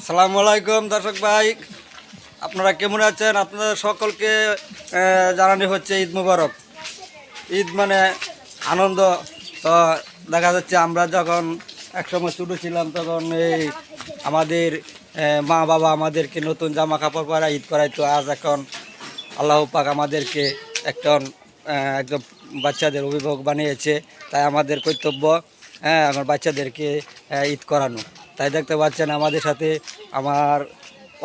আসসালামু আলাইকুম দর্শক ভাই, আপনারা কেমন আছেন? আপনাদের সকলকে জানানো হচ্ছে ঈদ মুবারক। ঈদ মানে আনন্দ। তো দেখা যাচ্ছে আমরা যখন একসময় ছোটো ছিলাম তখন এই আমাদের মা বাবা আমাদেরকে নতুন জামা কাপড় পরা ঈদ করাইতো। আজ এখন আল্লাহ পাক আমাদেরকে একদম বাচ্চাদের অভিভাবক বানিয়েছে, তাই আমাদের কর্তব্য আমার বাচ্চাদেরকে ঈদ করানো। তাই দেখতে পাচ্ছেন আমাদের সাথে আমার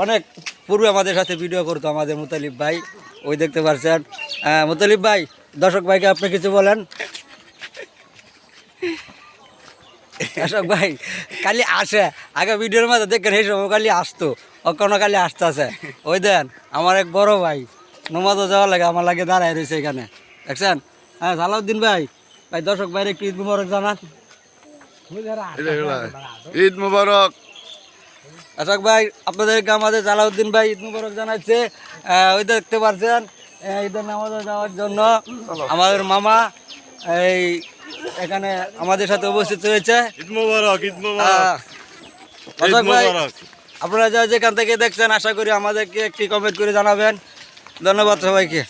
অনেক পূর্বে আমাদের সাথে ভিডিও করতো আমাদের মুতালিব ভাই, ওই দেখতে পাচ্ছেন। মুতালিব ভাই, দর্শক ভাইকে আপনি কিছু বলেন। দর্শক ভাই খালি আসে, আগে ভিডিওর মধ্যে দেখেন এই সময় খালি আসতো, কোনো খালি আসতেছে। ওই দেন আমার এক বড় ভাই নমাজও যাওয়া লাগে, আমার লাগে দাঁড়ায় রয়েছে এখানে, দেখছেন। হ্যাঁ সালাউদ্দিন ভাই, ভাই দর্শক ভাইয়ের একটু ঈদ মুবারক জানান। ঈদ মুবারক। দর্শক ভাই আপনাদেরকে আমাদের সালাউদ্দিন ভাই ঈদ মুবারক জানাচ্ছে। ওই দেখতে পাচ্ছেন ঈদের নামাজে যাওয়ার জন্য আমাদের মামা এই এখানে আমাদের সাথে উপস্থিত হয়েছে। ঈদ মুবারক, ঈদ মুবারক। দর্শক ভাই আপনারা যা যেখান থেকে দেখছেন আশা করি আমাদেরকে একটি কমেন্ট করে জানাবেন। ধন্যবাদ সবাইকে।